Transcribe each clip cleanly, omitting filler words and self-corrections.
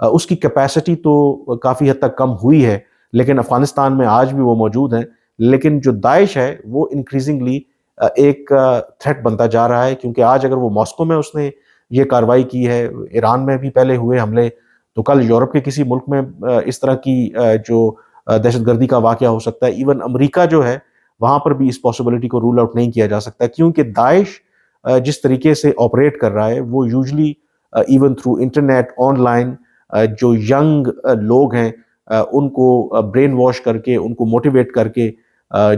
اس کی کیپیسٹی تو کافی حد تک کم ہوئی ہے، لیکن افغانستان میں آج بھی وہ موجود ہیں. لیکن جو داعش ہے وہ انکریزنگلی ایک تھریٹ بنتا جا رہا ہے، کیونکہ آج اگر وہ ماسکو میں اس نے یہ کارروائی کی ہے، ایران میں بھی پہلے ہوئے حملے، تو کل یورپ کے کسی ملک میں اس طرح کی جو دہشت گردی کا واقعہ ہو سکتا ہے. ایون امریکہ جو ہے وہاں پر بھی اس پاسبلٹی کو رول آؤٹ نہیں کیا جا سکتا، کیونکہ داعش جس طریقے سے آپریٹ کر رہا ہے وہ usually even through internet on line جو ینگ لوگ ہیں ان کو برین واش کر کے، ان کو موٹیویٹ کر کے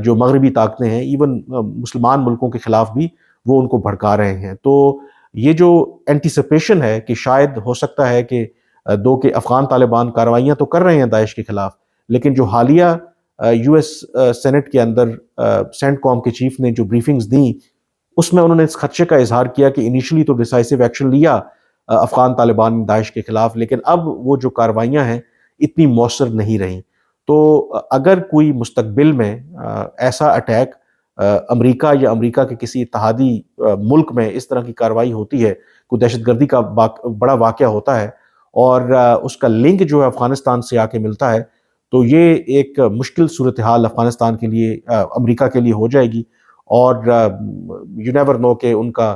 جو مغربی طاقتیں ہیں ایون مسلمان ملکوں کے خلاف بھی وہ ان کو بھڑکا رہے ہیں. تو یہ جو اینٹیسپیشن ہے کہ شاید ہو سکتا ہے کہ دو کہ افغان طالبان کارروائیاں تو کر رہے ہیں داعش کے خلاف، لیکن جو حالیہ یو ایس سینٹ کے اندر سینٹ کام کے چیف نے جو بریفنگز دیں اس میں انہوں نے اس خدشے کا اظہار کیا کہ انیشلی تو ڈیسائسو ایکشن لیا افغان طالبان داعش کے خلاف، لیکن اب وہ جو کارروائیاں ہیں اتنی مؤثر نہیں رہیں. تو اگر کوئی مستقبل میں ایسا اٹیک امریکہ یا امریکہ کے کسی اتحادی ملک میں اس طرح کی کارروائی ہوتی ہے، کوئی دہشت گردی کا بڑا واقعہ ہوتا ہے اور اس کا لنک جو ہے افغانستان سے آ کے ملتا ہے، تو یہ ایک مشکل صورتحال افغانستان کے لیے، امریکہ کے لیے ہو جائے گی. اور یو نیور نو کہ ان کا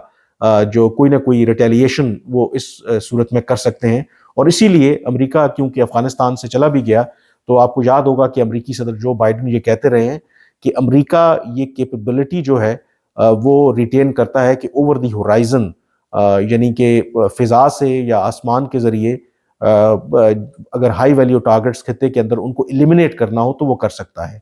جو کوئی نہ کوئی ریٹیلیشن وہ اس صورت میں کر سکتے ہیں. اور اسی لیے امریکہ کیونکہ افغانستان سے چلا بھی گیا، تو آپ کو یاد ہوگا کہ امریکی صدر جو بائیڈن یہ کہتے رہے ہیں کہ امریکہ یہ کیپیبلٹی جو ہے وہ ریٹین کرتا ہے کہ اوور دی ہورائزن، یعنی کہ فضا سے یا آسمان کے ذریعے اگر ہائی ویلیو ٹارگٹس خطے کے اندر ان کو ایلیمینیٹ کرنا ہو تو وہ کر سکتا ہے.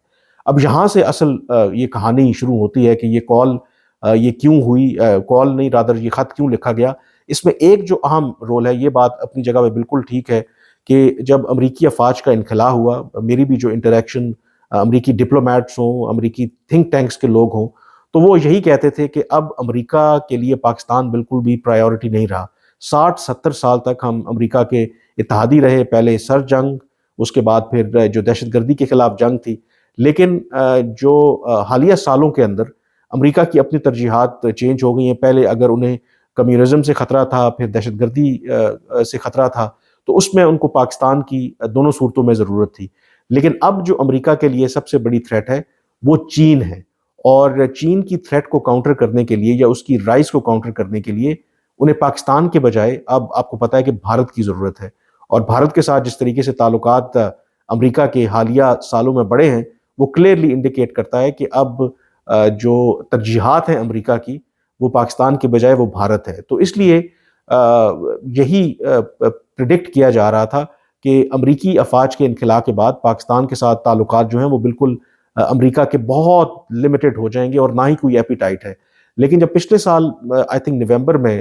اب یہاں سے اصل یہ کہانی شروع ہوتی ہے کہ یہ کال یہ کیوں ہوئی، کال نہیں رادر یہ خط کیوں لکھا گیا. اس میں ایک جو اہم رول ہے، یہ بات اپنی جگہ پہ بالکل ٹھیک ہے کہ جب امریکی افواج کا انخلا ہوا، میری بھی جو انٹریکشن امریکی ڈپلومیٹس ہوں، امریکی تھنک ٹینکس کے لوگ ہوں، تو وہ یہی کہتے تھے کہ اب امریکہ کے لیے پاکستان بالکل بھی پرائیورٹی نہیں رہا. 60-70 سال تک ہم امریکہ کے اتحادی رہے، پہلے سر جنگ، اس کے بعد پھر جو دہشت گردی کے خلاف جنگ تھی. لیکن جو حالیہ سالوں کے اندر امریکہ کی اپنی ترجیحات چینج ہو گئی ہیں. پہلے اگر انہیں کمیونزم سے خطرہ تھا، پھر دہشت گردی سے خطرہ تھا، تو اس میں ان کو پاکستان کی دونوں صورتوں میں ضرورت تھی. لیکن اب جو امریکہ کے لیے سب سے بڑی تھریٹ ہے وہ چین ہے، اور چین کی تھریٹ کو کاؤنٹر کرنے کے لیے یا اس کی رائز کو کاؤنٹر کرنے کے لیے انہیں پاکستان کے بجائے اب آپ کو پتہ ہے کہ بھارت کی ضرورت ہے. اور بھارت کے ساتھ جس طریقے سے تعلقات امریکہ کے حالیہ سالوں میں بڑے ہیں، وہ کلیئرلی انڈیکیٹ کرتا ہے کہ اب جو ترجیحات ہیں امریکہ کی وہ پاکستان کے بجائے وہ بھارت ہے. تو اس لیے یہی پریڈکٹ کیا جا رہا تھا کہ امریکی افواج کے انخلا کے بعد پاکستان کے ساتھ تعلقات جو ہیں وہ بالکل امریکہ کے بہت لمیٹڈ ہو جائیں گے اور نہ ہی کوئی ایپیٹائٹ ہے. لیکن جب پچھلے سال آئی تھنک نومبر میں،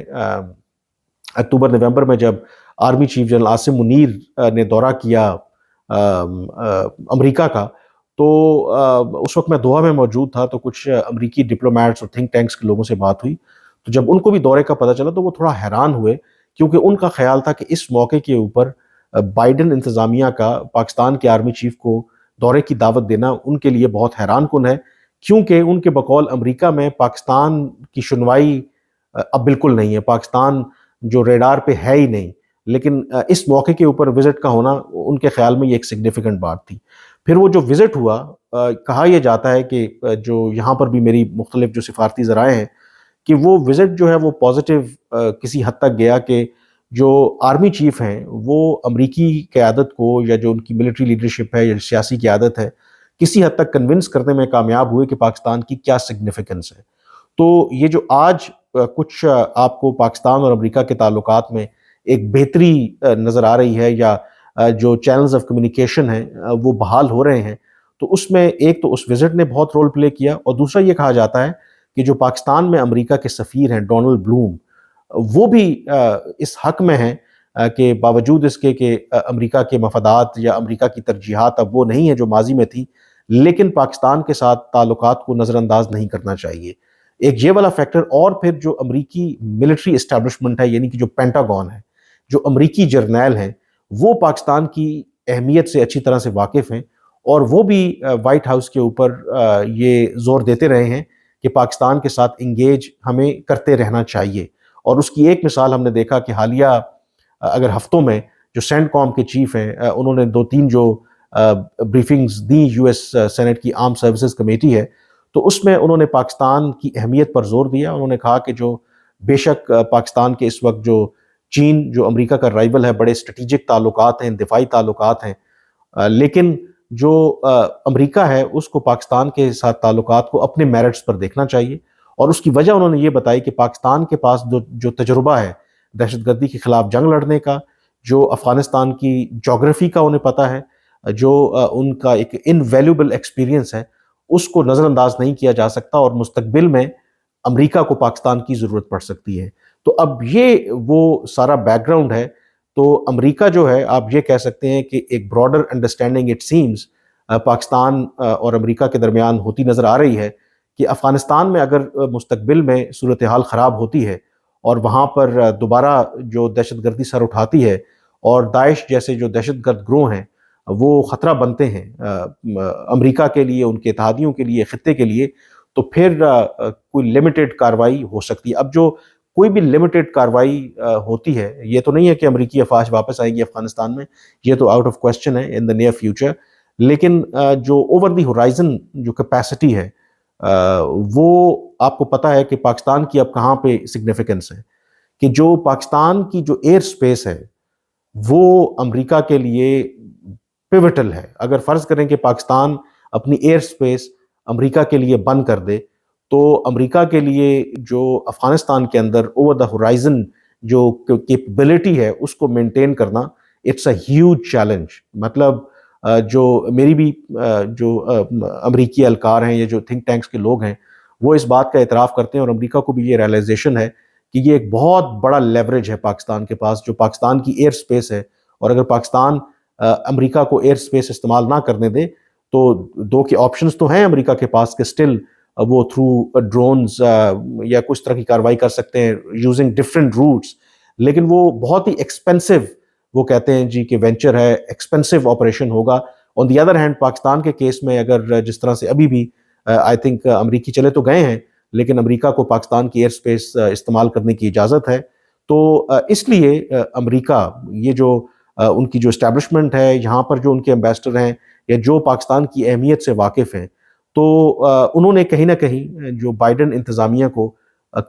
اکتوبر نومبر میں، جب army chief general Asim Munir نے دورہ کیا امریکہ کا، تو اس وقت میں دوحہ میں موجود تھا، تو کچھ امریکی ڈپلومیٹس اور تھنک ٹینکس کے لوگوں سے بات ہوئی. تو جب ان کو بھی دورے کا پتہ چلا تو وہ تھوڑا حیران ہوئے، کیونکہ ان کا خیال تھا کہ اس موقع کے اوپر بائیڈن انتظامیہ کا پاکستان کے آرمی چیف کو دورے کی دعوت دینا ان کے لیے بہت حیران کن ہے، کیونکہ ان کے بقول امریکہ میں پاکستان کی شنوائی اب بالکل نہیں ہے، پاکستان جو ریڈار پہ ہے ہی نہیں. لیکن اس موقع کے اوپر وزٹ کا ہونا ان کے خیال میں یہ ایک سگنیفیکنٹ بات تھی. پھر وہ جو وزٹ ہوا، کہا یہ جاتا ہے کہ جو یہاں پر بھی میری مختلف جو سفارتی ذرائع ہیں کہ وہ وزٹ جو ہے وہ پازیٹیو کسی حد تک گیا کہ جو آرمی چیف ہیں وہ امریکی قیادت کو یا جو ان کی ملٹری لیڈرشپ ہے یا سیاسی قیادت ہے کسی حد تک کنونس کرنے میں کامیاب ہوئے کہ پاکستان کی کیا سگنیفیکنس ہے. تو یہ جو آج کچھ آپ کو پاکستان اور امریکہ کے تعلقات میں ایک بہتری نظر آ رہی ہے، یا جو چینلز آف کمیونیکیشن ہیں وہ بحال ہو رہے ہیں، تو اس میں ایک تو اس وزٹ نے بہت رول پلے کیا، اور دوسرا یہ کہا جاتا ہے کہ جو پاکستان میں امریکہ کے سفیر ہیں ڈونلڈ بلوم، وہ بھی اس حق میں ہیں کہ باوجود اس کے کہ امریکہ کے مفادات یا امریکہ کی ترجیحات اب وہ نہیں ہیں جو ماضی میں تھی، لیکن پاکستان کے ساتھ تعلقات کو نظر انداز نہیں کرنا چاہیے. ایک یہ والا فیکٹر، اور پھر جو امریکی ملٹری اسٹیبلشمنٹ ہے، یعنی کہ جو پینٹاگون ہے، جو امریکی جرنیل ہیں، وہ پاکستان کی اہمیت سے اچھی طرح سے واقف ہیں، اور وہ بھی وائٹ ہاؤس کے اوپر یہ زور دیتے رہے ہیں کہ پاکستان کے ساتھ انگیج ہمیں کرتے رہنا چاہیے. اور اس کی ایک مثال ہم نے دیکھا کہ حالیہ اگر ہفتوں میں جو سینٹ کام کے چیف ہیں انہوں نے 2-3 جو بریفنگز دی یو ایس سینٹ کی آرم سروسز کمیٹی ہے، تو اس میں انہوں نے پاکستان کی اہمیت پر زور دیا. انہوں نے کہا کہ جو بے شک پاکستان کے اس وقت جو چین جو امریکہ کا رائیول ہے، بڑے اسٹریٹجک تعلقات ہیں، دفاعی تعلقات ہیں، لیکن جو امریکہ ہے اس کو پاکستان کے ساتھ تعلقات کو اپنے میرٹس پر دیکھنا چاہیے. اور اس کی وجہ انہوں نے یہ بتائی کہ پاکستان کے پاس جو تجربہ ہے دہشت گردی کے خلاف جنگ لڑنے کا، جو افغانستان کی جغرافی کا انہیں پتہ ہے، جو ان کا ایک انویلیبل ایکسپیرینس ہے، اس کو نظر انداز نہیں کیا جا سکتا، اور مستقبل میں امریکہ کو پاکستان کی ضرورت پڑ سکتی ہے. تو اب یہ وہ سارا بیک گراؤنڈ ہے. تو امریکہ جو ہے آپ یہ کہہ سکتے ہیں کہ ایک broader understanding it seems Pakistan اور امریکہ کے درمیان ہوتی نظر آ رہی ہے کہ افغانستان میں اگر مستقبل میں صورتحال خراب ہوتی ہے اور وہاں پر دوبارہ جو دہشت گردی سر اٹھاتی ہے اور داعش جیسے جو دہشت گرد گروہ ہیں وہ خطرہ بنتے ہیں امریکہ کے لیے، ان کے اتحادیوں کے لیے، خطے کے لیے، تو پھر کوئی لمیٹڈ کارروائی ہو سکتی ہے. اب جو کوئی بھی لمیٹڈ کارروائی ہوتی ہے، یہ تو نہیں ہے کہ امریکی افواج واپس آئیں گی افغانستان میں، یہ تو آؤٹ آف کوسچن ہے ان دا نیئر فیوچر. لیکن جو اوور دی ہورائزن جو کیپیسٹی ہے وہ آپ کو پتہ ہے کہ پاکستان کی اب کہاں پہ سگنیفیکنس ہے، کہ جو پاکستان کی جو ایئر سپیس ہے وہ امریکہ کے لیے پیوٹل ہے. اگر فرض کریں کہ پاکستان اپنی ایئر سپیس امریکہ کے لیے بند کر دے تو امریکہ کے لیے جو افغانستان کے اندر اوور دا ہورائزن جو کیپبلٹی ہے اس کو مینٹین کرنا اٹس اے ہیوج چیلنج. مطلب جو میری بھی جو امریکی اہلکار ہیں یا جو تھنک ٹینکس کے لوگ ہیں وہ اس بات کا اعتراف کرتے ہیں، اور امریکہ کو بھی یہ ریئلائزیشن ہے کہ یہ ایک بہت بڑا لیوریج ہے پاکستان کے پاس، جو پاکستان کی ایئر سپیس ہے. اور اگر پاکستان امریکہ کو ایئر سپیس استعمال نہ کرنے دے تو دو کے آپشنز تو ہیں امریکہ کے پاس کہ سٹل وہ تھرو ڈرونز یا کچھ طرح کی کارروائی کر سکتے ہیں یوزنگ ڈفرینٹ روٹس، لیکن وہ بہت ہی ایکسپینسو، وہ کہتے ہیں جی کہ وینچر ہے، ایکسپینسو آپریشن ہوگا. آن دی ادر ہینڈ پاکستان کے کیس میں اگر جس طرح سے ابھی بھی آئی تھنک امریکی چلے تو گئے ہیں لیکن امریکہ کو پاکستان کی ایئر سپیس استعمال کرنے کی اجازت ہے. تو اس لیے امریکہ یہ جو ان کی جو اسٹیبلشمنٹ ہے یہاں پر، جو ان کے ایمبیسڈر ہیں یا جو پاکستان کی اہمیت سے واقف ہیں، تو انہوں نے کہیں نہ کہیں جو بائیڈن انتظامیہ کو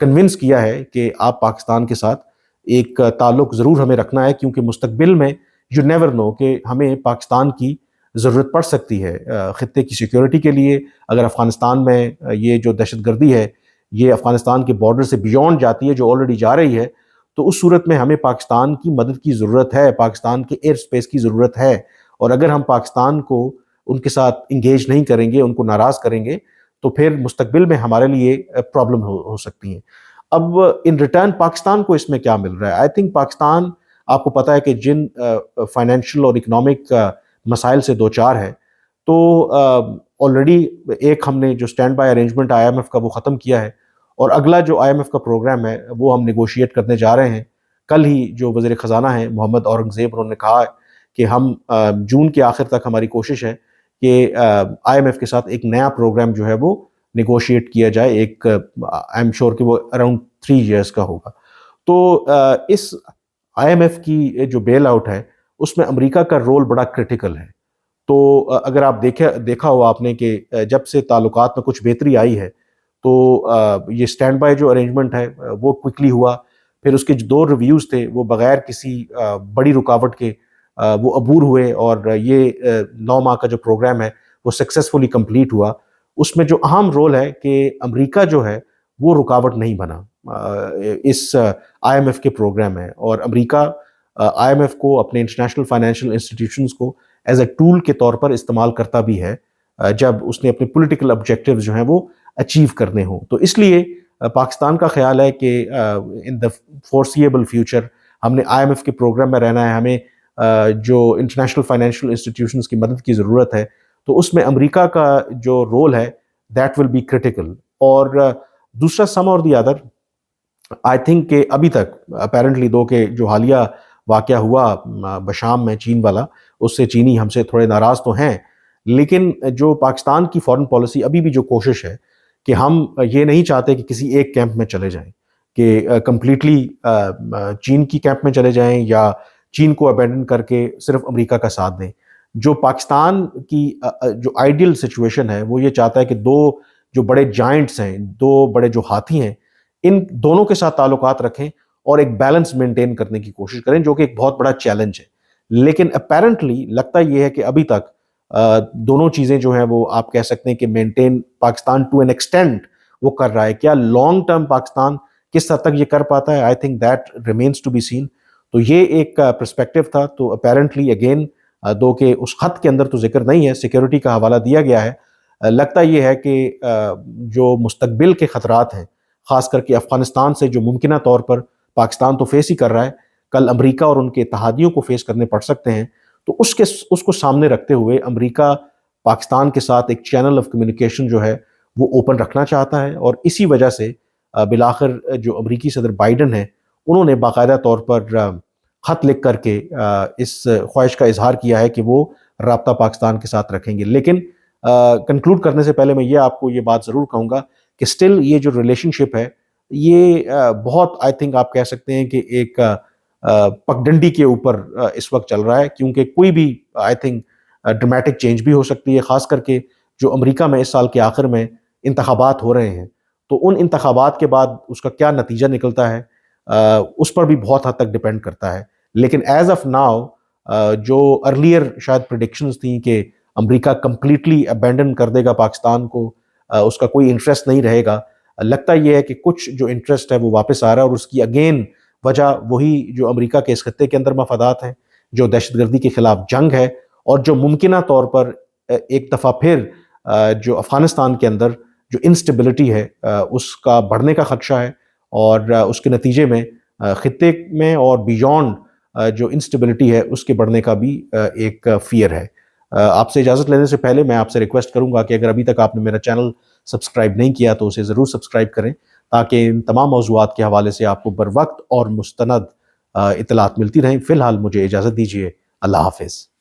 کنونس کیا ہے کہ آپ پاکستان کے ساتھ ایک تعلق ضرور ہمیں رکھنا ہے، کیونکہ مستقبل میں یو نیور نو کہ ہمیں پاکستان کی ضرورت پڑ سکتی ہے خطے کی سیکیورٹی کے لیے. اگر افغانستان میں یہ جو دہشت گردی ہے یہ افغانستان کے بارڈر سے بیونڈ جاتی ہے، جو آلریڈی جا رہی ہے، تو اس صورت میں ہمیں پاکستان کی مدد کی ضرورت ہے، پاکستان کے ایئر سپیس کی ضرورت ہے. اور اگر ہم پاکستان کو ان کے ساتھ انگیج نہیں کریں گے، ان کو ناراض کریں گے، تو پھر مستقبل میں ہمارے لیے پرابلم ہو سکتی ہیں. اب ان ریٹرن پاکستان کو اس میں کیا مل رہا ہے؟ آئی تھنک پاکستان آپ کو پتہ ہے کہ جن فائنینشیل اور اکنامک مسائل سے دوچار ہے، تو آلریڈی ایک ہم نے جو stand by arrangement I M F کا وہ ختم کیا ہے، اور اگلا جو آئی ایم ایف کا پروگرام ہے وہ ہم نیگوشیٹ کرنے جا رہے ہیں. کل ہی جو وزیر خزانہ ہیں محمد اورنگزیب، انہوں نے کہا ہے کہ ہم جون کے آخر تک ہماری کوشش ہے کہ آئی ایم ایف کے ساتھ ایک نیا پروگرام جو ہے وہ نیگوشیٹ کیا جائے. ایک آئی ایم شور کہ وہ اراؤنڈ 3 ایئرس کا ہوگا. تو اس آئی ایم ایف کی جو بیل آؤٹ ہے اس میں امریکہ کا رول بڑا کرٹیکل ہے. تو اگر آپ دیکھا ہو آپ نے کہ جب سے تعلقات میں کچھ بہتری آئی ہے تو یہ اسٹینڈ بائی جو ارینجمنٹ ہے وہ کوئکلی ہوا، پھر اس کے جو 2 ریویوز تھے وہ بغیر کسی بڑی رکاوٹ کے وہ عبور ہوئے، اور یہ 9 ماہ کا جو پروگرام ہے وہ سکسیسفلی کمپلیٹ ہوا. اس میں جو اہم رول ہے کہ امریکہ جو ہے وہ رکاوٹ نہیں بنا اس آئی ایم ایف کے پروگرام ہے، اور امریکہ آئی ایم ایف کو، اپنے انٹرنیشنل فائنینشیل انسٹیٹیوشنز کو ایز اے ٹول کے طور پر استعمال کرتا بھی ہے جب اس نے اپنے پولیٹیکل آبجیکٹیوز جو ہیں وہ اچیو کرنے ہوں. تو اس لیے پاکستان کا خیال ہے کہ ان دا فورسیبل فیوچر ہم نے آئی ایم ایف کے پروگرام میں رہنا ہے. ہمیں جو انٹرنیشنل فائنینشیل انسٹیٹیوشنز کی مدد کی ضرورت ہے، تو اس میں امریکہ کا جو رول ہے دیٹ ول بی کرٹیکل. اور دوسرا سم اور دی ادر آئی تھنک کہ ابھی تک اپیرنٹلی دو کہ جو حالیہ واقعہ ہوا بشام میں چین والا، اس سے چینی ہم سے تھوڑے ناراض تو ہیں، لیکن جو پاکستان کی فارن پالیسی ابھی بھی جو کوشش ہے کہ ہم یہ نہیں چاہتے کہ کسی ایک کیمپ میں چلے جائیں، کہ کمپلیٹلی چین کی کیمپ میں چلے جائیں یا چین کو ابینڈن کر کے صرف امریکہ کا ساتھ دیں. جو پاکستان کی جو آئیڈیل سچویشن ہے وہ یہ چاہتا ہے کہ دو جو بڑے جائنٹس ہیں، دو بڑے جو ہاتھی ہیں، ان دونوں کے ساتھ تعلقات رکھیں اور ایک بیلنس مینٹین کرنے کی کوشش کریں، جو کہ ایک بہت بڑا چیلنج ہے. لیکن اپیرنٹلی لگتا یہ ہے کہ ابھی تک دونوں چیزیں جو ہیں وہ آپ کہہ سکتے ہیں کہ maintain Pakistan to an extent وہ کر رہا ہے. کیا لانگ ٹرم پاکستان کس حد تک یہ کر پاتا ہے؟ I think that remains to be seen. تو یہ ایک پرسپیکٹو تھا. تو اپیرنٹلی اگین دو کہ اس خط کے اندر تو ذکر نہیں ہے، سیکیورٹی کا حوالہ دیا گیا ہے. لگتا یہ ہے کہ جو مستقبل کے خطرات ہیں، خاص کر کے افغانستان سے جو ممکنہ طور پر پاکستان تو فیس ہی کر رہا ہے، کل امریکہ اور ان کے اتحادیوں کو فیس کرنے پڑ سکتے ہیں. تو اس کو سامنے رکھتے ہوئے امریکہ پاکستان کے ساتھ ایک چینل آف کمیونیکیشن جو ہے وہ اوپن رکھنا چاہتا ہے. اور اسی وجہ سے بالآخر جو امریکی صدر بائیڈن ہیں انہوں نے باقاعدہ طور پر خط لکھ کر کے اس خواہش کا اظہار کیا ہے کہ وہ رابطہ پاکستان کے ساتھ رکھیں گے. لیکن کنکلوڈ کرنے سے پہلے میں یہ آپ کو یہ بات ضرور کہوں گا کہ سٹل یہ جو ریلیشن شپ ہے یہ بہت آئی تھنک آپ کہہ سکتے ہیں کہ ایک پگڈنڈی کے اوپر اس وقت چل رہا ہے، کیونکہ کوئی بھی آئی تھنک ڈرامیٹک چینج بھی ہو سکتی ہے. خاص کر کے جو امریکہ میں اس سال کے آخر میں انتخابات ہو رہے ہیں، تو ان انتخابات کے بعد اس کا کیا نتیجہ نکلتا ہے اس پر بھی بہت حد تک ڈیپینڈ کرتا ہے. لیکن ایز آف ناؤ جو ارلیئر شاید پریڈکشنز تھیں کہ امریکہ کمپلیٹلی ابینڈن کر دے گا پاکستان کو، اس کا کوئی انٹرسٹ نہیں رہے گا، لگتا یہ ہے کہ کچھ جو انٹرسٹ ہے وہ واپس آ رہا ہے. اور اس کی اگین وجہ وہی جو امریکہ کے اس خطے کے اندر مفادات ہیں، جو دہشت گردی کے خلاف جنگ ہے، اور جو ممکنہ طور پر ایک دفعہ پھر جو افغانستان کے اندر جو انسٹیبلٹی ہے اس کا بڑھنے کا خدشہ ہے. اور اس کے نتیجے میں خطے میں اور بیونڈ جو انسٹیبلٹی ہے اس کے بڑھنے کا بھی ایک فیئر ہے. آپ سے اجازت لینے سے پہلے میں آپ سے ریکویسٹ کروں گا کہ اگر ابھی تک آپ نے میرا چینل سبسکرائب نہیں کیا تو اسے ضرور سبسکرائب کریں، تاکہ ان تمام موضوعات کے حوالے سے آپ کو بر وقت اور مستند اطلاعات ملتی رہیں. فی الحال مجھے اجازت دیجیے. اللہ حافظ.